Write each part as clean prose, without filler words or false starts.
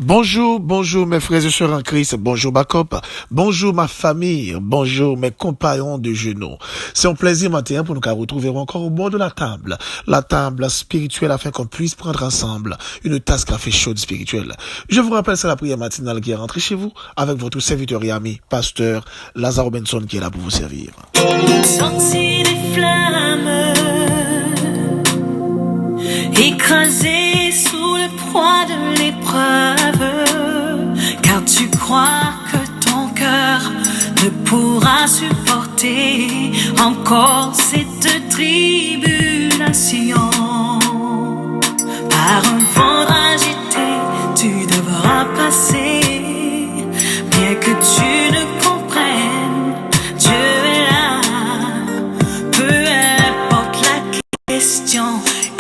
Bonjour, bonjour mes frères et sœurs en Christ, bonjour ma copine, bonjour ma famille, bonjour mes compagnons de genoux. C'est un plaisir matin pour nous retrouver encore au bord de la table spirituelle afin qu'on puisse prendre ensemble une tasse café chaude spirituelle. Je vous rappelle, c'est la prière matinale qui est rentrée chez vous avec votre serviteur et ami, pasteur Lazare Benson qui est là pour vous servir. Sorti des flammes, écrasé sous le poids de l'épreuve, car tu crois que ton cœur ne pourra supporter encore cette tribulation. Par un vent agité, tu devras passer, bien que tu ne comprennes, Dieu est là, peu importe la question.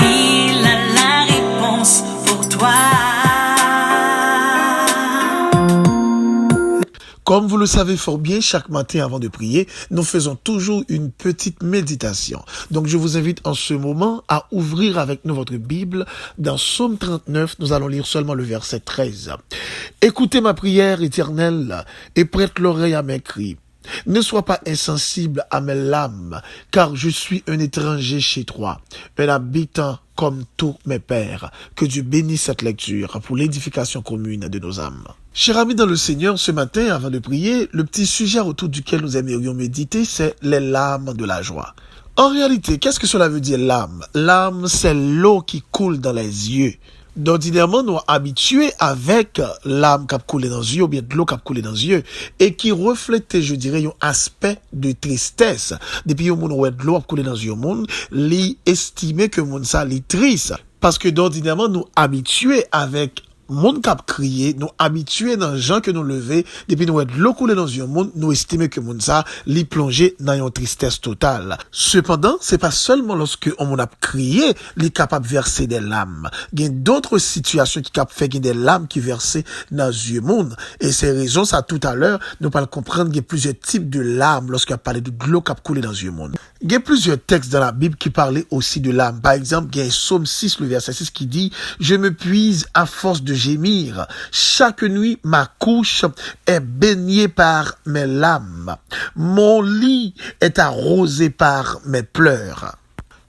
Il a la réponse pour toi. Comme vous le savez fort bien, chaque matin avant de prier, nous faisons toujours une petite méditation. Donc je vous invite en ce moment à ouvrir avec nous votre Bible. Dans Psaume 39, nous allons lire seulement le verset 13. Écoutez ma prière éternelle et prête l'oreille à mes cris. Ne sois pas insensible à mes larmes, car je suis un étranger chez toi, un habitant comme tous mes pères. Que Dieu bénisse cette lecture pour l'édification commune de nos âmes. Chers amis dans le Seigneur, ce matin, avant de prier, le petit sujet autour duquel nous aimerions méditer, c'est les larmes de la joie. En réalité, qu'est-ce que cela veut dire larmes? Larmes, c'est l'eau qui coule dans les yeux. D'ordinairement, nous sommes habitués avec l'âme qui a coulé dans les yeux, ou bien de l'eau qui a coulé dans les yeux, et qui reflète, je dirais, un aspect de tristesse. Depuis que nous avons de l'eau qui a coulé dans les yeux, nous estimons que nous sommes tristes. Parce que d'ordinairement, nous sommes habitués avec monde qui a crié, nous habitués dans les gens que nous levés, depuis nous de l'eau coulé dans les yeux, nous estimons que nous ça, les plonger dans une tristesse totale. Cependant, c'est pas seulement lorsque on a crié, les capables de verser des larmes. Il y a d'autres situations qui capent fait des larmes qui versent dans les yeux monde. Et ces raisons, ça tout à l'heure, nous allons comprendre qu'il y a plusieurs types de larmes lorsqu'on a parlé de l'eau qui a coulé dans les yeux monde. Il y a plusieurs textes dans la Bible qui parlaient aussi de larmes. Par exemple, il y a Psaume 6, le verset 6 qui dit, je me puise à force de gémir. Chaque nuit, ma couche est baignée par mes larmes. Mon lit est arrosé par mes pleurs.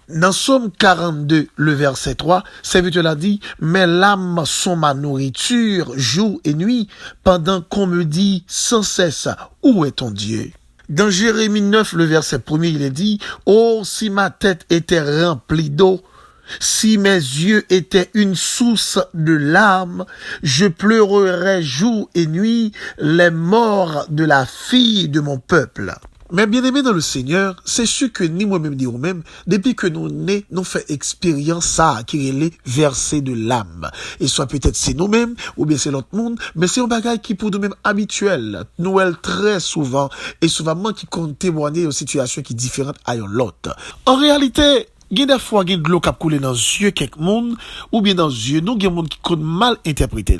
Dans Psaume 42, le verset 3, serviteur l'a dit, mes larmes sont ma nourriture jour et nuit, pendant qu'on me dit sans cesse, où est ton Dieu? Dans Jérémie 9, le verset 1er, il est dit, oh, si ma tête était remplie d'eau, si mes yeux étaient une source de larmes, je pleurerais jour et nuit les morts de la fille de mon peuple. Mais bien aimé dans le Seigneur, c'est sûr que ni moi-même ni vous-même, depuis que nous nés, nous fait expérience ça, qui est les versets de l'âme. Et soit peut-être c'est nous-mêmes, ou bien c'est l'autre monde, mais c'est un bagage qui pour nous-mêmes habituel. Nous, elle, très souvent, et souvent qui compte témoigner aux situations qui sont différentes à l'autre. En réalité, il y a des fois, il y a de l'eau qui a coulé dans les yeux quelques monde, ou bien dans les yeux, nous, il y a des gens qui comptent mal interpréter.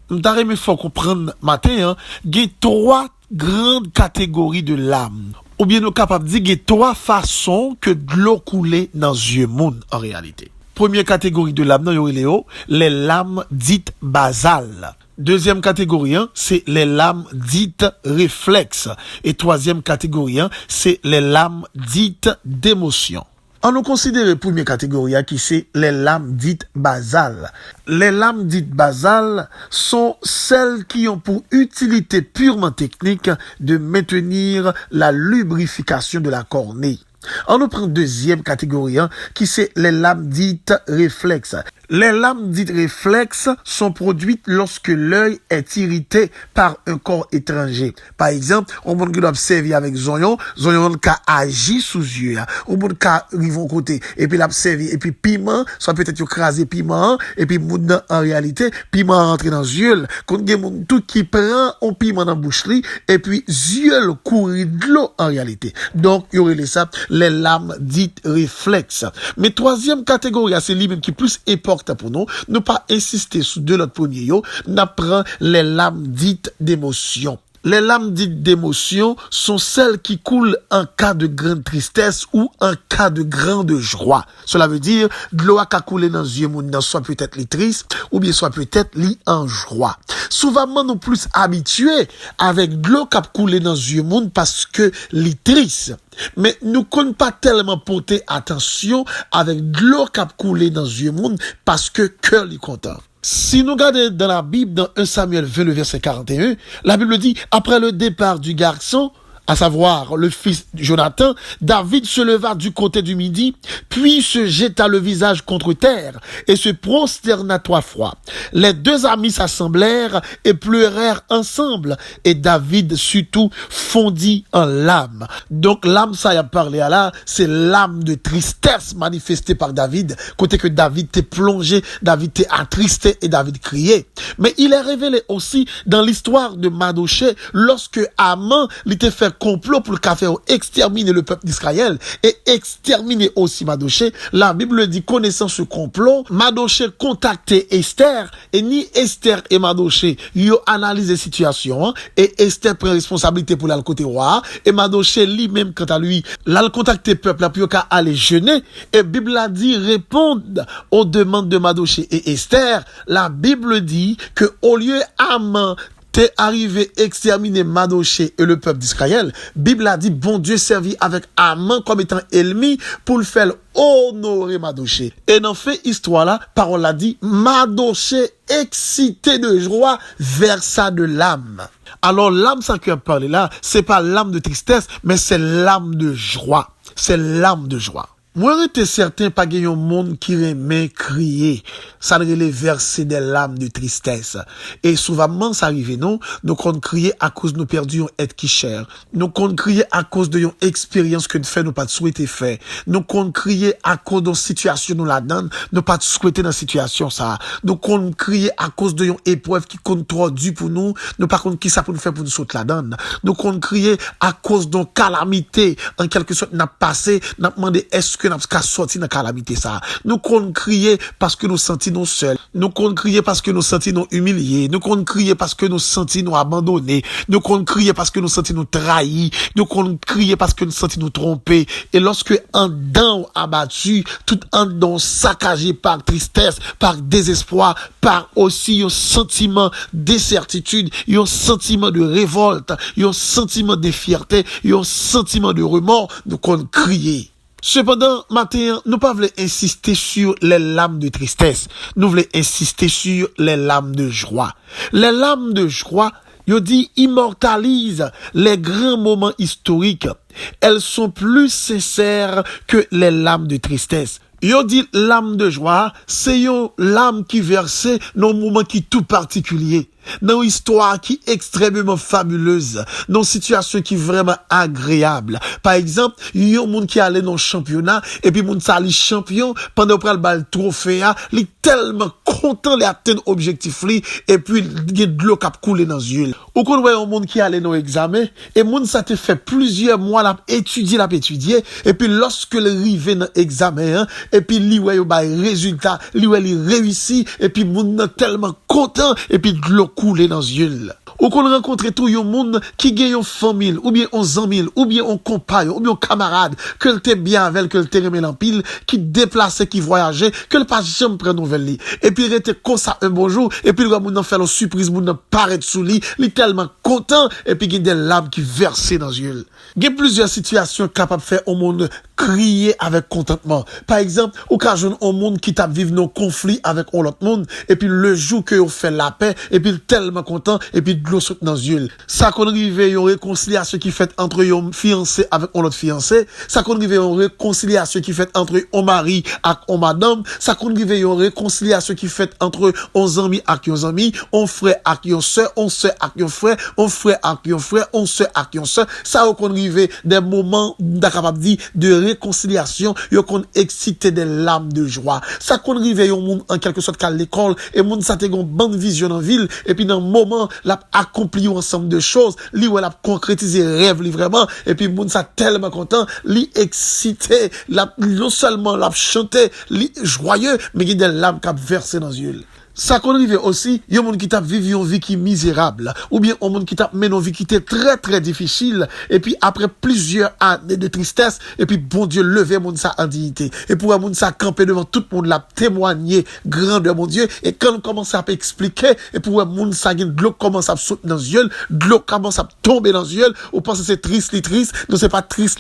M'tare, mais faut comprendre matin, il y a trois grandes catégories de larmes. Ou bien nous capables de dire qu'il y a trois façons que de l'eau coulait dans les yeux monde, en réalité. Première catégorie de larmes, les larmes dites basales. Deuxième catégorie, c'est les larmes dites réflexes. Et troisième catégorie, c'est les larmes dites d'émotion. On nous considère première catégorie qui c'est les larmes dites basales. Les larmes dites basales sont celles qui ont pour utilité purement technique de maintenir la lubrification de la cornée. On nous prend deuxième catégorie qui c'est les larmes dites réflexes. Les larmes dites réflexes sont produites lorsque l'œil est irrité par un corps étranger. Par exemple, on peut observer avec Zoyon qui agit sous yeux. On peut arriver au côté et puis l'observer et puis piment, soit peut-être écraser piment et puis en réalité piment rentre dans les yeux. Quand il y a tout qui prend un piment dans la bouche et puis yeux courir de l'eau en réalité. Donc il y aurait les larmes dites réflexes. Mais troisième catégorie, c'est lui-même qui est plus important pour nous, ne pas insister sur deux l'autre premier, n'apprend les larmes dites d'émotion. Les larmes dites d'émotion sont celles qui coulent en cas de grande tristesse ou en cas de grande joie. Cela veut dire, de l'eau qui a coulé dans les yeux, soit peut-être les tristes, ou bien soit peut-être les en joie. Souvent, nous plus habitués avec de l'eau qui a coulé dans les yeux, parce que les tristes. Mais nous ne connaissons pas tellement porter attention avec de l'eau qui a coulé dans les yeux, parce que cœur est content. Si nous regardons dans la Bible, dans 1 Samuel 20, le verset 41, la Bible dit, après le départ du garçon, à savoir le fils Jonathan, David se leva du côté du midi, puis se jeta le visage contre terre et se prosterna 3 fois. Les 2 amis s'assemblèrent et pleurèrent ensemble, et David surtout fondit en larmes. Donc l'âme, ça y a parlé à là, c'est l'âme de tristesse manifestée par David, côté que David t'est plongé, David t'est attristé et David criait. Mais il est révélé aussi dans l'histoire de Madoché, lorsque Haman l'était fait complot pour le faire exterminer le peuple d'Israël et exterminer aussi Madoché. La Bible dit, connaissant ce complot, Madoché contactait Esther, et ni Esther et Madoché ils ont analysé la situation, et Esther prend responsabilité pour aller côté roi, et Madoché lui-même quant à lui, là le contacté peuple là pour aller jeûner, et Bible a dit répondre aux demandes de Madoché et Esther. La Bible dit que au lieu Haman t'es arrivé exterminer Madoché et le peuple d'Israël, Bible a dit bon Dieu servi avec Haman comme étant ennemi pour le faire honorer Madoché. Et dans fait histoire là, parole a dit Madoché excité de joie versa de l'âme. Alors l'âme ça qui a parlé là, c'est pas l'âme de tristesse, mais c'est l'âme de joie. C'est l'âme de joie. Moi, j'étais certain pas qu'il y a un monde qui remet crier. Ça les verser des larmes de tristesse. Et souvent, ça arrive, non? Nous comptons crier à cause de nous perdus un être qui cher. Nous comptons crier à cause de une expérience que nous fait, nous pas de souhaiter faire. Nous comptons crier à cause de situation nous la donne, nous pas de souhaiter dans situation ça. Nous comptons crier à cause de une épreuve qui compte trop dur pour nous, nous pas compte qui ça pour nous faire pour nous sauter la donne. Nous comptons crier à cause d'une calamité, en quelque sorte, n'a passé, n'a demandé est-ce que n'a pas sorti dans calamité ça. Nous comptons crier parce que nous sentons nous seuls. Nous comptons crier parce que nous sentons nous humiliés. Nous comptons crier parce que nous sentons nous abandonnés. Nous comptons crier parce que nous sentons nous trahis. Nous comptons crier parce que nous sentons nous trompés. Et lorsque un dent abattu, tout un dent saccagé par tristesse, par désespoir, par aussi un sentiment d'incertitude, un sentiment de révolte, un sentiment de fierté, un sentiment de remords, nous comptons crier. Cependant, matin, nous pas voulons insister sur les larmes de tristesse. Nous voulons insister sur les larmes de joie. Les larmes de joie, yo dit, immortalisent les grands moments historiques. Elles sont plus sincères que les larmes de tristesse. Yo dit, larmes de joie, c'est une larme qui verse dans un moment qui tout particulier. Dans une histoire qui est extrêmement fabuleuse, dans une situation qui est vraiment agréable. Par exemple, il y a un monde qui allait dans le championnat, et puis monde ça les champion, pendant qu'il a le trophée, il est tellement content d'atteindre l'objectif, et puis il y a de l'eau qui a coulé dans les yeux. Ou qu'on voit un monde qui allait dans l'examen, et monde ça te fait plusieurs mois l'a étudier, et puis lorsque le arrivé dans l'examen, et puis il voit le résultat, il réussit, et puis monde tellement content, et puis de l'eau couler dans les yeux. Ou qu'on rencontre tout un monde qui gagne une famille, ou bien un ami, ou bien un compagnon, ou bien un camarade, que le t'es bien avec, que le t'es remis en pile, qui déplaçait, qui voyageait, que le pas jamais prendre nouvelle. Et puis il était comme ça un bonjour, et puis le gars moun fait une surprise, moun paraît sous lui, il est tellement content, et puis il y a des larmes qui versent dans les yeux. Il y a plusieurs situations capables de faire au monde crier avec contentement. Par exemple, au cas où un monde qui tape vivre nos conflits avec un autre monde, et puis le jour que on fait la paix, et puis tellement content, et puis de l'eau saute dans les yeux. Ça qu'on arrive à une réconciliation qui fait entre un fiancé avec un autre fiancé, ça qu'on arrive à une réconciliation qui fait entre un mari et un madame, ça qu'on arrive à une réconciliation qui fait entre un ami et un ami, un frère et une soeur, un soeur et un frère, un frère et un frère, un soeur et une soeur. Ça qu'on arrive des moments de réconciliation, yo qu'on excite des larmes de joie. Ça qu'on arrive à un monde en quelque sorte qu'à l'école, et monde ça te gon bonne vision en ville, et puis dans le moment l'a accompli un ensemble de choses, li ou l'a concrétisé rêve li vraiment, et puis monde ça tellement content, li excité, non seulement l'a chanté, li joyeux, mais il y a des larmes qui versé dans les yeux. Ça qu'on arrive aussi, il y a un monde qui t'a vécu une vie qui est misérable, ou bien un monde qui t'a mené une vie qui était très très difficile, et puis après plusieurs années de tristesse, et puis bon Dieu lever monde ça en dignité, et pour un monde ça camper devant tout le monde, la témoigner grandeur mon Dieu, et quand on commence à expliquer, et pour un monde ça de l'eau commence à sauter dans les yeux, de l'eau commence à tomber dans les yeux, on pense que c'est triste, non c'est pas triste,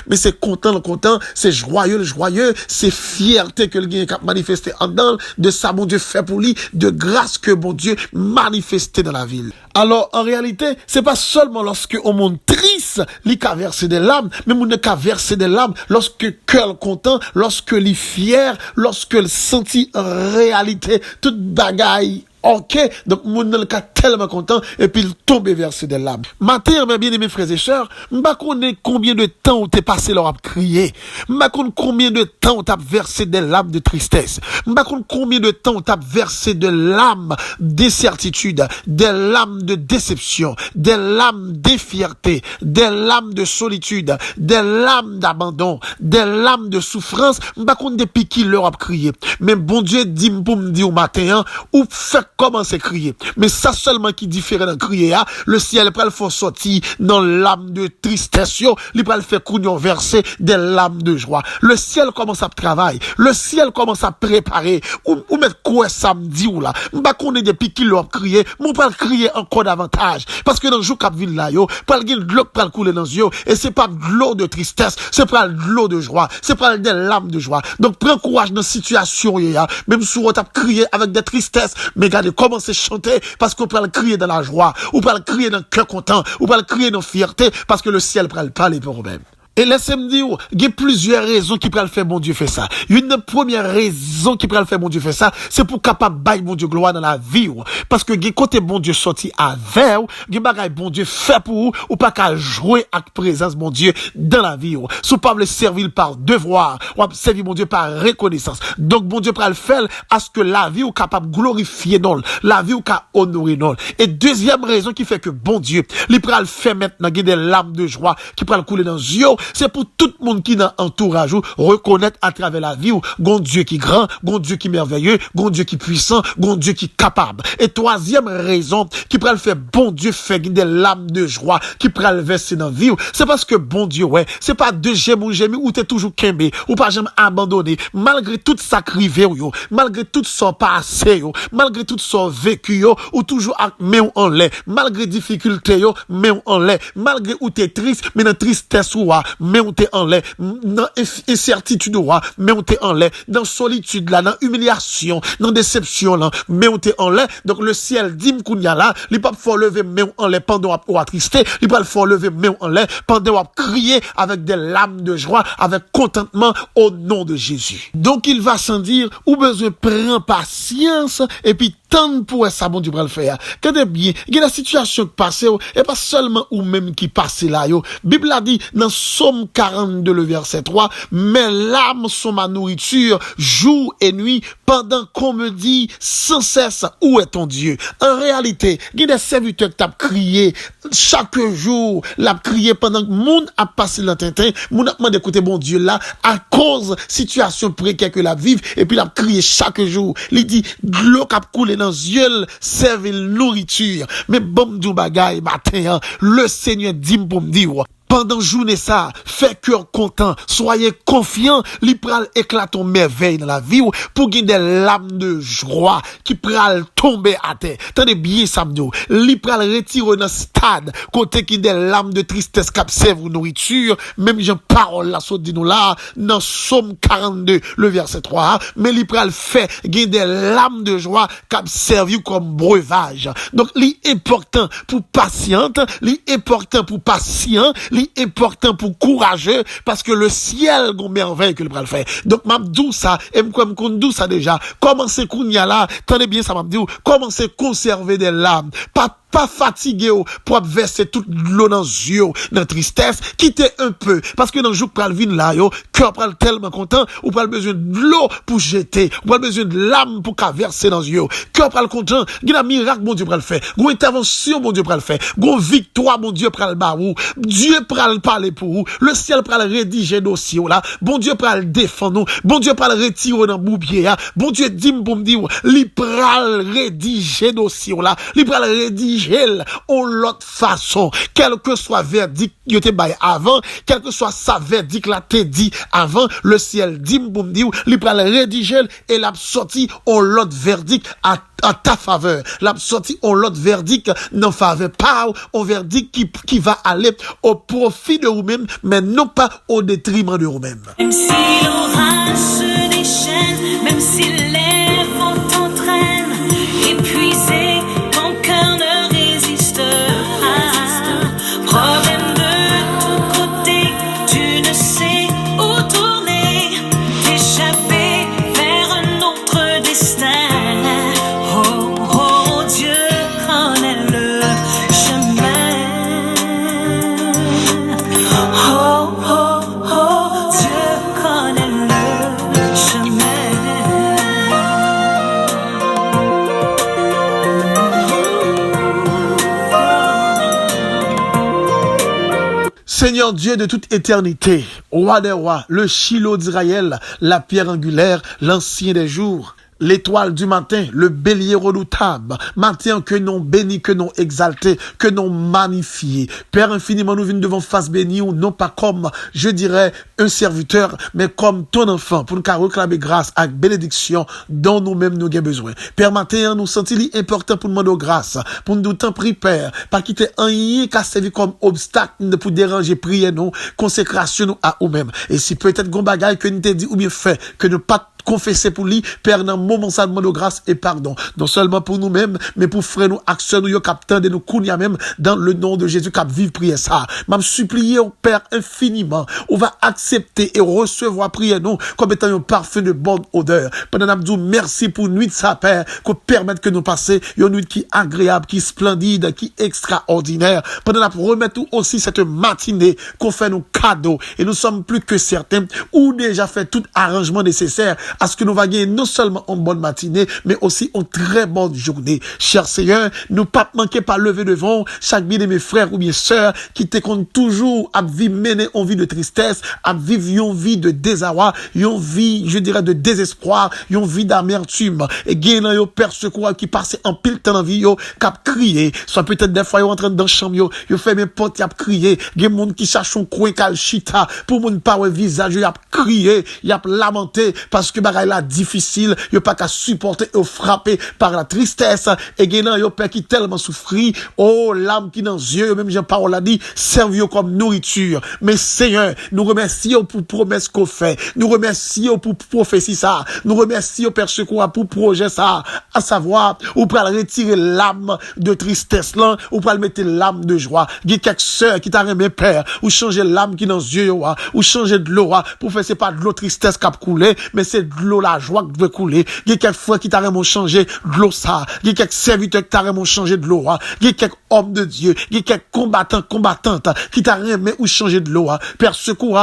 mais c'est content, c'est joyeux, c'est fierté que le gars a manifesté en dedans de ça mon Dieu fait pour lui, de grâce que bon Dieu manifesté dans la ville. Alors, en réalité, c'est pas seulement lorsque on monde triste, il a versé des larmes, mais on a versé des larmes lorsque cœur content, lorsque il fier, lorsque il sentit en réalité toute bagaille. Ok, donc mon nan ka tellement content et puis il tombe verser des larmes. Matin, mes bien-aimés frères et sœurs, m'pa connaît combien de temps où t'es passé leur à crier. M'pa connaît combien de temps où t'as versé des larmes de tristesse. M'pa connaît combien de temps où t'as versé des larmes d'incertitude, des larmes de déception, des larmes de fierté, des larmes de solitude, des larmes d'abandon, des larmes de souffrance. M'pa connaît depuis qui leur a crié. Mais bon Dieu dit pour me dire au matin, ou fait commencer à crier. Mais ça seulement qui diffère dans crier, le ciel peut le faire sortir dans l'âme de tristesse, il peut le faire couillon verser des larmes de joie. Le ciel commence à travailler, le ciel commence à préparer, ou mettre quoi samedi ou là. M'pa connaît depuis qu'il l'a crié, m'on peut le crier encore davantage. Parce que dans le jour cap ville là, pas le de l'eau peut couler dans les yeux, et c'est pas de l'eau de tristesse, c'est pas de l'eau de joie, c'est pas des larmes de joie. Donc prends courage dans la situation, même si on t'a crié avec des tristesses, mais de commencer à chanter parce qu'on peut le crier dans la joie, ou peut le crier dans le cœur content, ou peut le crier dans la fierté parce que le ciel peut le parler pour vous-même. Et laissez-moi dire, il y a plusieurs raisons qui peuvent faire mon Dieu fait ça. Une première raison qui peut faire mon Dieu fait ça, c'est pour capable bailler mon Dieu gloire dans la vie. Parce que il y a côté bon Dieu sorti avec vous, il y a bagay bon Dieu fait pour vous, ou pas qu'à jouer avec présence mon Dieu dans la vie. Si vous pas le servir par devoir, ou servir mon Dieu par reconnaissance. Donc bon Dieu peut le faire à ce que la vie ou capable glorifier non, la vie ou capable honorer non. Et deuxième raison qui fait que bon Dieu, il peut le faire maintenant, il y a des larmes de joie qui peut le couler dans les yeux. C'est pour tout le monde qui dans entourage ou reconnaître à travers la vie ou gon Dieu qui grand, gon Dieu qui merveilleux, gon Dieu qui puissant, gon Dieu qui capable. Et troisième raison qui peut le faire bon Dieu fait des larmes de joie qui peut le verser dans la vie, c'est parce que bon Dieu c'est pas de j'aime ou t'es toujours kembe ou pas jamais abandonné malgré tout ça crivé malgré tout ça passé malgré tout ça vécu ou toujours mais en l'air malgré difficulté mais en l'air malgré ou t'es triste mais dans tristesse ou mais on t'est en l'air, dans incertitude, mais on t'est en l'air, dans solitude là, dans humiliation, dans déception là, mais on t'est en l'air. Donc le ciel dit m'kounya là, il pas faut lever mais en l'air pendant on va trister, il pas faut lever mais en l'air pendant on crier avec des larmes de joie, avec contentement au nom de Jésus. Donc il va sans dire ou besoin prendre patience et puis tant pour ça bon Dieu va le faire. Quand bien, il y a la situation qui passe et pas seulement ou même qui passe là Bible a dit dans Somme 42 le verset 3, mes larmes sont ma nourriture jour et nuit pendant qu'on me dit sans cesse où est ton Dieu. En réalité, il y a des serviteurs qui t'ont crié chaque jour, l'a crié pendant que monde a passé dans tintin, monde a demandé d'écouter bon Dieu là à cause situation précaire que la vive et puis l'a crié chaque jour. Il dit l'eau qui a coulé dans les yeux serve nourriture. Mais bon Dieu bagaille matin, le Seigneur dit pour me dire pendant journée ça, fait cœur content, soyez confiants, li pral éclate en merveille dans la vie pour gagner des larmes de joie qui pral tomber à terre. Tenez bien ça m'dou, li pral retirer dans stade côté qui des larmes de tristesse qui servent nourriture, même j'ai parole là saute dit nous là dans Somme 42 le verset 3, mais li pral fait gagner des larmes de joie qui servent comme breuvage. Donc li important pour patiente, li important pour patient, li important pour courageux parce que le ciel gon merveille que le bral fait. Donc m'a dou ça et m'kom dou ça déjà. Commencez kounya là, tenez bien ça m'a dit, commencez conserver des larmes. Pas pas fatigué pour verser toute l'eau dans les yeux, dans tristesse, quittez un peu, parce que dans le jour pral vin là, yo, cœur pral tellement content, ou pral besoin de l'eau pour jeter, ou pral besoin de l'âme pour verser dans les yeux, cœur pral content, il y a un miracle, mon Dieu pral faire, une intervention, mon Dieu pral faire, une victoire, mon Dieu pral barou, Dieu pral parler pour vous, le ciel pral rédiger dossier là, bon Dieu pral défendre nous, bon Dieu pral retirer dans boubier, bon Dieu dit pour me dire, li pral rédiger dossier là, li pral rédiger en l'autre façon, quel que soit verdict yo te bail avant, quel que soit sa verdict la te dit avant, le ciel dit pour me dire, li pral rédiger et l'a sorti en l'autre verdict à ta faveur, l'a sorti en l'autre verdict n'en faveur pas au verdict qui va aller au profit de vous-même, mais non pas au détriment de vous-même. Même si l'orage se déchaîne, même si les vents t'entraînent, épuisé, ton cœur ne résiste pas. Problème de tous côtés, tu ne sais où tourner, t'échapper vers un autre destin. Oh, oh, Dieu connaît le chemin. Oh, oh, oh, Dieu connaît le chemin. Seigneur Dieu de toute éternité, roi des rois, le Shiloh d'Israël, la pierre angulaire, l'ancien des jours, l'étoile du matin, le bélier redoutable, matin que non béni, que non exalté, que non magnifié. Père infiniment, nous venons devant face bénie, ou non pas comme, je dirais, un serviteur, mais comme ton enfant, pour nous réclamer grâce avec bénédiction dont nous-mêmes nous avons besoin. Père, matin, nous sentons important pour nous demander grâce, pour nous t'en prier, Père, pas quitter un rien qui a servi comme obstacle pour déranger, prier nous, consécration nous à nous-mêmes. Et si peut-être gon bagaille que nous t'ai dit ou bien fait, que nous pas confesser pour lui, Père, dans le moment ça demande grâce et pardon. Non seulement pour nous-mêmes, mais pour frères nous, actions nous, captain de nous kounia même, dans le nom de Jésus, cap vive prier ça. M'a supplié au Père infiniment, on va accepter et recevoir prier nous, comme étant un parfum de bonne odeur. Pendant nous merci pour nuit de sa Père, qu'on permette que nous passions une nuit qui est agréable, qui est splendide, qui est extraordinaire. Pendant nous remettre aussi cette matinée, qu'on fait nos cadeaux, et nous sommes plus que certains, ou déjà fait tout arrangement nécessaire à ce que nous va gagner non seulement une bonne matinée, mais aussi une très bonne journée. Cher Seigneur, nous pas manquer pas lever devant chaque bien de mes frères ou bien sœurs qui te comptent toujours à vivre mener une vie de tristesse, à vivre une vie de désarroi, une vie, je dirais, de désespoir, une vie d'amertume. Et gagner yo père secours qui passe en pile temps dans vie yo, cap crier, soit peut-être des fois yo en train dans chambre yo fait mes potes y a crier, gen monde qui cherche un coin kal chita pour moun pas un visage y a crier, y a lamenté parce que bagay la difficile, yo pas qu'à supporter ou frapper par la tristesse et genan yo père qui tellement souffri, oh l'âme qui dans yeux, même Jean Paul a dit, servi comme nourriture. Mais Seigneur, nous remercions pour promesse qu'on fait, nous remercions pour prophétie ça, nous remercions Père secours pour projet ça, à savoir ou pour retirer l'âme de tristesse là, ou pour mettre l'âme de joie. Il y a quelques sœurs qui t'a remis Père, ou changer l'âme qui dans yeux ou changer de l'eau pour faire c'est pas de l'eau tristesse qui a coulé, mais c'est de l'eau la joie qui veut couler. Il y a quelques fois qui t'a vraiment changé de l'eau ça. Il y a quelques serviteurs qui t'a vraiment changé de l'eau. Il y a quelques hommes de Dieu. Il y a quelques combattantes qui t'a remis ou changé de l'eau. Père secours,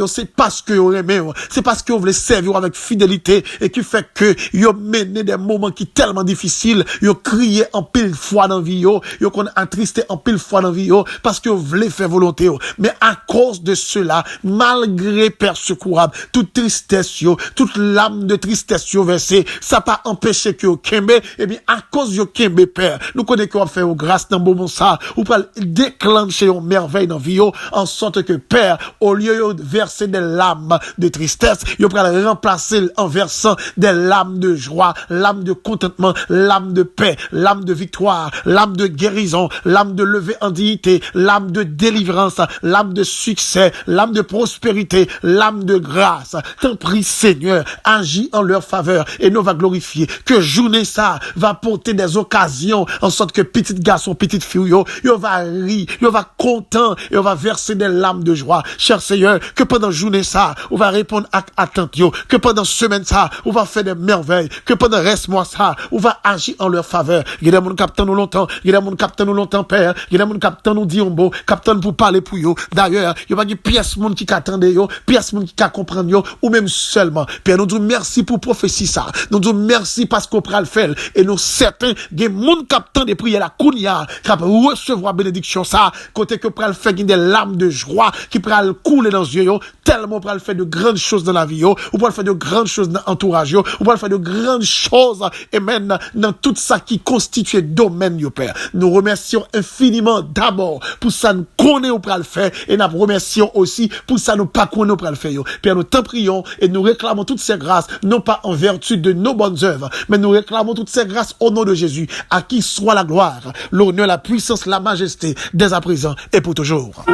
c'est parce que vous aimez, c'est parce que vous voulez servir avec fidélité et qui fait que vous menez des moments qui tellement difficiles, vous criez en pile fois dans la vie, vous qu'on attristé en pile fois dans la vie, parce que vous voulez faire volonté. Mais à cause de cela, malgré Père secours, toute tristesse, toute l'âme de tristesse versée, ça pas empêché que vous kembe, et bien à cause de kembe Père, nous connaissons qu'on fait grâce dans le moment ça, ou pas déclencher une merveille dans la vie, en sorte que Père, au lieu de verser des larmes de tristesse, vous pouvez remplacer en versant des larmes de joie, larmes de contentement, larmes de paix, larmes de victoire, larmes de guérison, larmes de levée en dignité, larmes de délivrance, larmes de succès, larmes de prospérité, larmes de grâce. T'en prie Seigneur, agit en leur faveur et nous va glorifier. Que journée ça va porter des occasions en sorte que petits garçons, petites filles, yo va rire, yo va content et on va verser des larmes de joie. Cher Seigneur, que pendant journée ça, on va répondre à attente yo, que pendant semaine ça, on va faire des merveilles, que pendant reste mois ça, on va agir en leur faveur. Il y a des gens qui nous longtemps, il y a des gens qui nous longtemps père, il y a des gens qui nous dit un beau, capitaine pour parler pour yo. D'ailleurs, il y a pas de pièce monde qui attendent yo, pièce monde qui comprendre yo ou même seulement. Père, nous disons merci pour prophétie ça. Nous disons merci parce qu'on prend le faire et nous certains des monde qui attendent de prier la kounia, qui recevoir bénédiction ça, côté que prend le faire des larmes de joie qui prend le couler dans les yeux yo, tellement prend le faire de grandes choses dans la vie yo, ou prend le faire de grandes choses dans l'entourage yo, ou prend le faire de grandes choses et même dans tout ça qui constitue domaine yo Père. Nous remercions infiniment d'abord pour ça nous connaît ou prend le faire et nous remercions aussi pour ça nous pas connaît ou prend le faire yo. Père, nous t'en prions et nous réclamons toutes ces grâces non pas en vertu de nos bonnes œuvres, mais nous réclamons toutes ces grâces au nom de Jésus, à qui soit la gloire, l'honneur, la puissance, la majesté dès à présent et pour toujours. Tout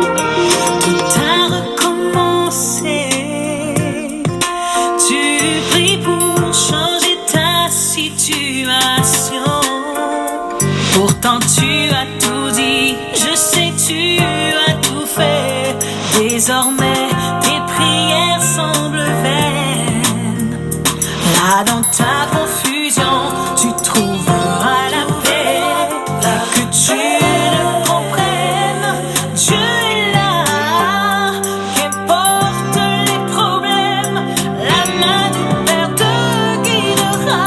a recommencé. Tu pries pour changer ta situation. Pourtant tu as tout dit. Je sais que tu as tout fait. Désormais tes prières semblent vaines. Là dans ta confusion, tu trouveras la paix. Que tu le comprennes, Dieu est là. Qu'importe les problèmes, la main du Père te guidera.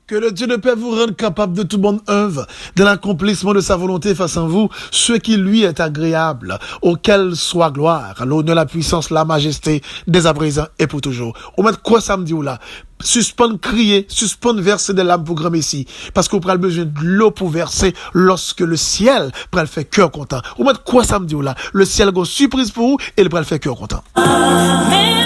Que le Dieu de paix vous rende capable de toute bonne œuvre, de l'accomplissement de sa volonté face à vous, ce qui lui est agréable, auquel soit gloire, l'honneur, la puissance, la majesté, dès à présent et pour toujours. Au moins, quoi ça me dit ou là? Suspendre crier, suspendre verser des larmes pour grand Messie, parce qu'on prend besoin de l'eau pour verser lorsque le ciel prend le fait cœur content. Au moins, quoi ça me dit ou là? Le ciel a une surprise pour vous et il prend le fait cœur content. Mais